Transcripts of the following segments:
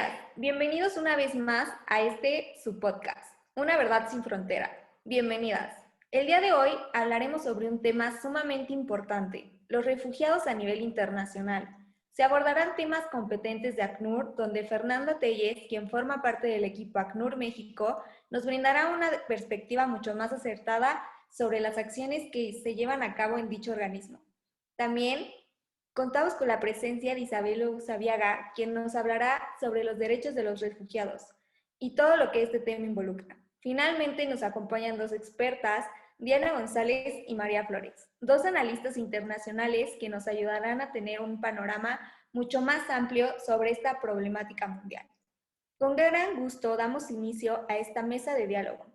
días, bienvenidos una vez más a su podcast, Una Verdad Sin Frontera. Bienvenidas. El día de hoy hablaremos sobre un tema sumamente importante, los refugiados a nivel internacional. Se abordarán temas competentes de ACNUR, donde Fernanda Telles, quien forma parte del equipo ACNUR México, nos brindará una perspectiva mucho más acertada sobre las acciones que se llevan a cabo en dicho organismo. También contamos con la presencia de Isabel Usabiaga, quien nos hablará sobre los derechos de los refugiados y todo lo que este tema involucra. Finalmente nos acompañan dos expertas, Diana González y María Flores, dos analistas internacionales que nos ayudarán a tener un panorama mucho más amplio sobre esta problemática mundial. Con gran gusto damos inicio a esta mesa de diálogo.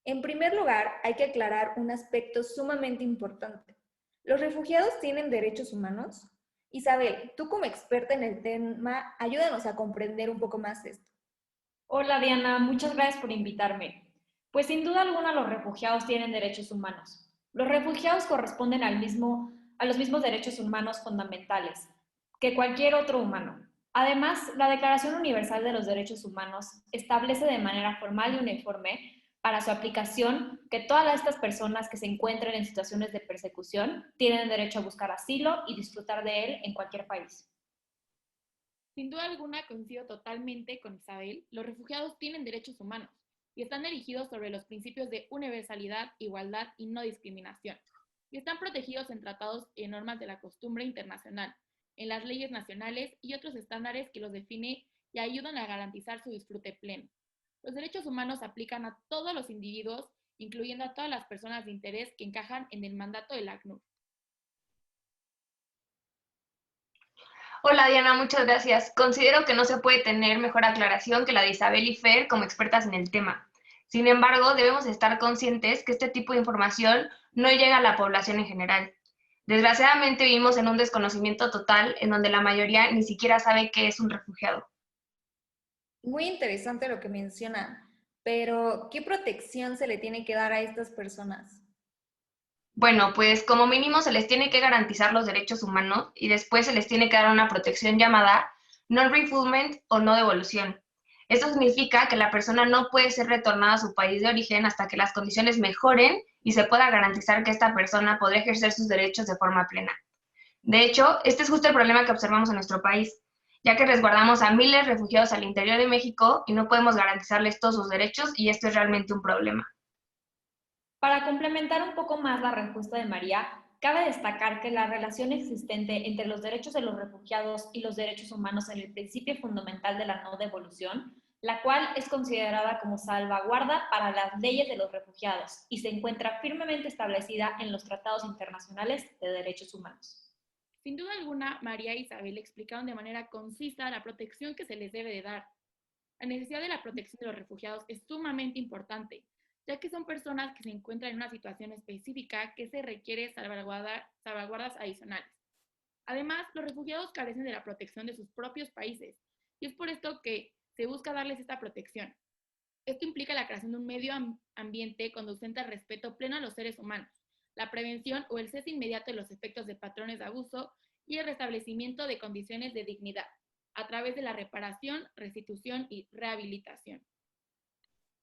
En primer lugar, hay que aclarar un aspecto sumamente importante. ¿Los refugiados tienen derechos humanos? Isabel, tú como experta en el tema, ayúdanos a comprender un poco más esto. Hola Diana, muchas gracias por invitarme. Pues sin duda alguna los refugiados tienen derechos humanos. Los refugiados corresponden a los mismos derechos humanos fundamentales que cualquier otro humano. Además, la Declaración Universal de los Derechos Humanos establece de manera formal y uniforme para su aplicación que todas estas personas que se encuentren en situaciones de persecución tienen derecho a buscar asilo y disfrutar de él en cualquier país. Sin duda alguna coincido totalmente con Isabel, los refugiados tienen derechos humanos y están erigidos sobre los principios de universalidad, igualdad y no discriminación, y están protegidos en tratados y normas de la costumbre internacional, en las leyes nacionales y otros estándares que los definen y ayudan a garantizar su disfrute pleno. Los derechos humanos se aplican a todos los individuos, incluyendo a todas las personas de interés que encajan en el mandato del ACNUR. Hola Diana, muchas gracias. Considero que no se puede tener mejor aclaración que la de Isabel y Fer como expertas en el tema. Sin embargo, debemos estar conscientes que este tipo de información no llega a la población en general. Desgraciadamente vivimos en un desconocimiento total en donde la mayoría ni siquiera sabe qué es un refugiado. Muy interesante lo que mencionan, pero ¿qué protección se le tiene que dar a estas personas? Bueno, pues como mínimo se les tiene que garantizar los derechos humanos y después se les tiene que dar una protección llamada non-refoulement o no devolución. Esto significa que la persona no puede ser retornada a su país de origen hasta que las condiciones mejoren y se pueda garantizar que esta persona podrá ejercer sus derechos de forma plena. De hecho, este es justo el problema que observamos en nuestro país, ya que resguardamos a miles de refugiados al interior de México y no podemos garantizarles todos sus derechos y esto es realmente un problema. Para complementar un poco más la respuesta de María, cabe destacar que la relación existente entre los derechos de los refugiados y los derechos humanos en el principio fundamental de la no devolución, la cual es considerada como salvaguarda para las leyes de los refugiados y se encuentra firmemente establecida en los tratados internacionales de derechos humanos. Sin duda alguna, María e Isabel explicaron de manera concisa la protección que se les debe de dar. La necesidad de la protección de los refugiados es sumamente importante, ya que son personas que se encuentran en una situación específica que se requiere salvaguardas adicionales. Además, los refugiados carecen de la protección de sus propios países, y es por esto que se busca darles esta protección. Esto implica la creación de un medio ambiente conducente al respeto pleno a los seres humanos, la prevención o el cese inmediato de los efectos de patrones de abuso y el restablecimiento de condiciones de dignidad, a través de la reparación, restitución y rehabilitación.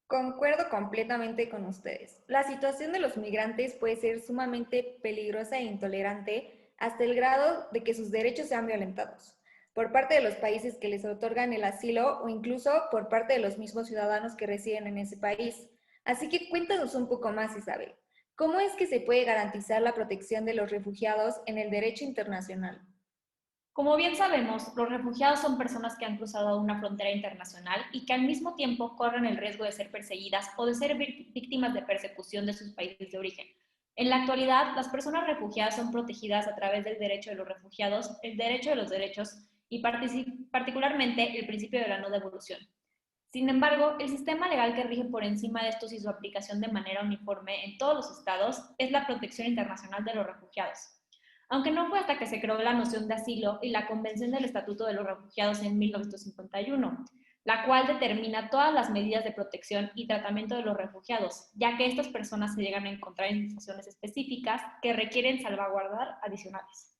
Concuerdo completamente con ustedes. La situación de los migrantes puede ser sumamente peligrosa e intolerante hasta el grado de que sus derechos sean violentados por parte de los países que les otorgan el asilo o incluso por parte de los mismos ciudadanos que residen en ese país. Así que cuéntanos un poco más, Isabel. ¿Cómo es que se puede garantizar la protección de los refugiados en el derecho internacional? Como bien sabemos, los refugiados son personas que han cruzado una frontera internacional y que al mismo tiempo corren el riesgo de ser perseguidas o de ser víctimas de persecución de sus países de origen. En la actualidad, las personas refugiadas son protegidas a través del derecho de los refugiados, el derecho de los derechos y particularmente el principio de la no devolución. Sin embargo, el sistema legal que rige por encima de estos y su aplicación de manera uniforme en todos los estados es la protección internacional de los refugiados. Aunque no fue hasta que se creó la noción de asilo y la Convención del Estatuto de los Refugiados en 1951, la cual determina todas las medidas de protección y tratamiento de los refugiados, ya que estas personas se llegan a encontrar en situaciones específicas que requieren salvaguardar adicionales.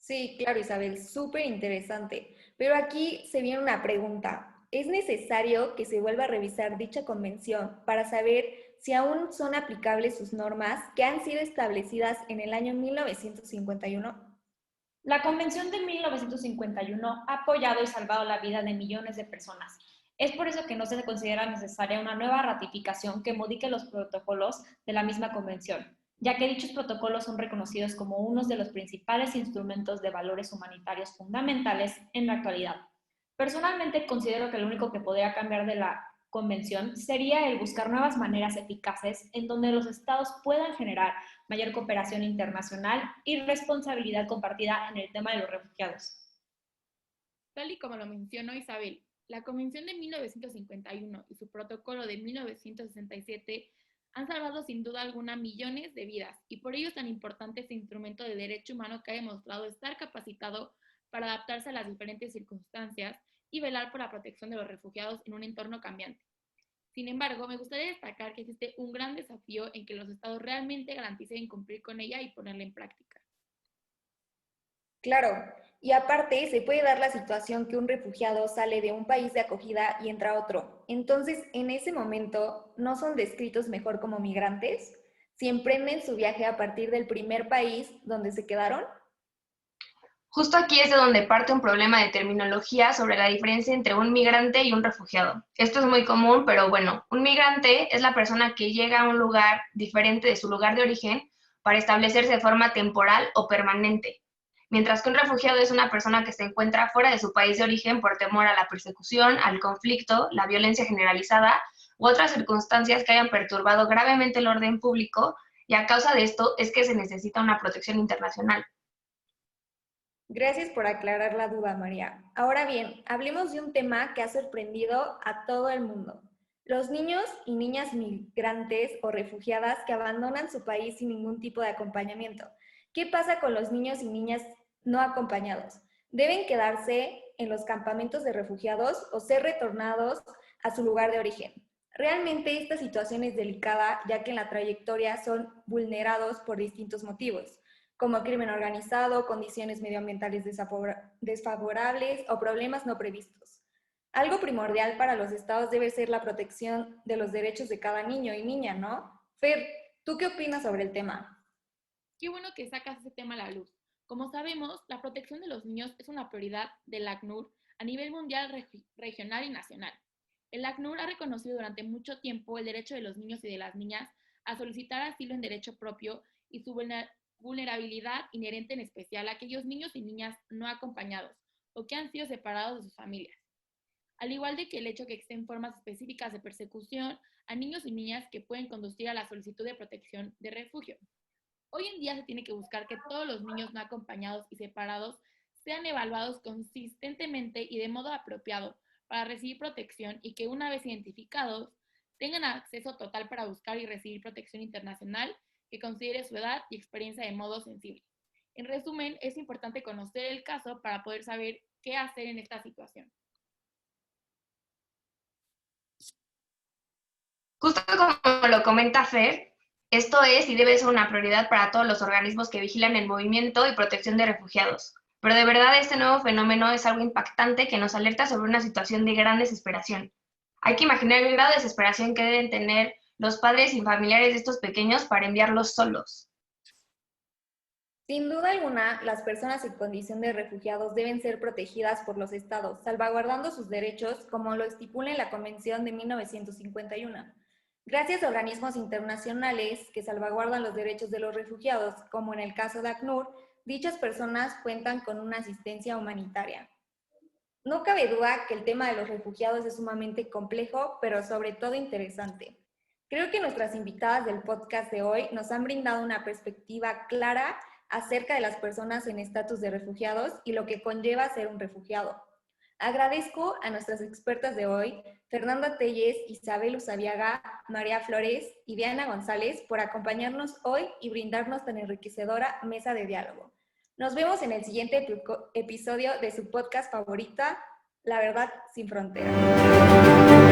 Sí, claro, Isabel, súper interesante. Pero aquí se viene una pregunta. ¿Es necesario que se vuelva a revisar dicha convención para saber si aún son aplicables sus normas que han sido establecidas en el año 1951? La Convención de 1951 ha apoyado y salvado la vida de millones de personas. Es por eso que no se considera necesaria una nueva ratificación que modifique los protocolos de la misma convención, ya que dichos protocolos son reconocidos como uno de los principales instrumentos de valores humanitarios fundamentales en la actualidad. Personalmente considero que lo único que podría cambiar de la convención sería el buscar nuevas maneras eficaces en donde los estados puedan generar mayor cooperación internacional y responsabilidad compartida en el tema de los refugiados. Tal y como lo mencionó Isabel, la Convención de 1951 y su protocolo de 1967 han salvado sin duda alguna millones de vidas y por ello es tan importante este instrumento de derecho humano que ha demostrado estar capacitado para adaptarse a las diferentes circunstancias y velar por la protección de los refugiados en un entorno cambiante. Sin embargo, me gustaría destacar que existe un gran desafío en que los estados realmente garanticen cumplir con ella y ponerla en práctica. Claro, y aparte se puede dar la situación que un refugiado sale de un país de acogida y entra a otro. Entonces, en ese momento, ¿no son descritos mejor como migrantes si emprenden su viaje a partir del primer país donde se quedaron? Justo aquí es de donde parte un problema de terminología sobre la diferencia entre un migrante y un refugiado. Esto es muy común, pero bueno, un migrante es la persona que llega a un lugar diferente de su lugar de origen para establecerse de forma temporal o permanente, mientras que un refugiado es una persona que se encuentra fuera de su país de origen por temor a la persecución, al conflicto, la violencia generalizada u otras circunstancias que hayan perturbado gravemente el orden público, y a causa de esto es que se necesita una protección internacional. Gracias por aclarar la duda, María. Ahora bien, hablemos de un tema que ha sorprendido a todo el mundo. Los niños y niñas migrantes o refugiadas que abandonan su país sin ningún tipo de acompañamiento. ¿Qué pasa con los niños y niñas no acompañados? ¿Deben quedarse en los campamentos de refugiados o ser retornados a su lugar de origen? Realmente esta situación es delicada, ya que en la trayectoria son vulnerados por distintos motivos, como crimen organizado, condiciones medioambientales desfavorables o problemas no previstos. Algo primordial para los estados debe ser la protección de los derechos de cada niño y niña, ¿no? Fer, ¿tú qué opinas sobre el tema? Qué bueno que sacas ese tema a la luz. Como sabemos, la protección de los niños es una prioridad del ACNUR a nivel mundial, regional y nacional. El ACNUR ha reconocido durante mucho tiempo el derecho de los niños y de las niñas a solicitar asilo en derecho propio y su vulnerabilidad inherente en especial a aquellos niños y niñas no acompañados o que han sido separados de sus familias. Al igual de que el hecho que existen formas específicas de persecución a niños y niñas que pueden conducir a la solicitud de protección de refugio. Hoy en día se tiene que buscar que todos los niños no acompañados y separados sean evaluados consistentemente y de modo apropiado para recibir protección y que una vez identificados tengan acceso total para buscar y recibir protección internacional que considere su edad y experiencia de modo sensible. En resumen, es importante conocer el caso para poder saber qué hacer en esta situación. Justo como lo comenta Fer, esto es y debe ser una prioridad para todos los organismos que vigilan el movimiento y protección de refugiados. Pero de verdad este nuevo fenómeno es algo impactante que nos alerta sobre una situación de gran desesperación. Hay que imaginar el grado de desesperación que deben tener los padres y familiares de estos pequeños para enviarlos solos. Sin duda alguna, las personas en condición de refugiados deben ser protegidas por los estados, salvaguardando sus derechos como lo estipula en la Convención de 1951. Gracias a organismos internacionales que salvaguardan los derechos de los refugiados, como en el caso de ACNUR, dichas personas cuentan con una asistencia humanitaria. No cabe duda que el tema de los refugiados es sumamente complejo, pero sobre todo interesante. Creo que nuestras invitadas del podcast de hoy nos han brindado una perspectiva clara acerca de las personas en estatus de refugiados y lo que conlleva ser un refugiado. Agradezco a nuestras expertas de hoy, Fernanda Telles, Isabel Usabiaga, María Flores y Diana González, por acompañarnos hoy y brindarnos tan enriquecedora mesa de diálogo. Nos vemos en el siguiente episodio de su podcast favorita, La Verdad Sin Fronteras.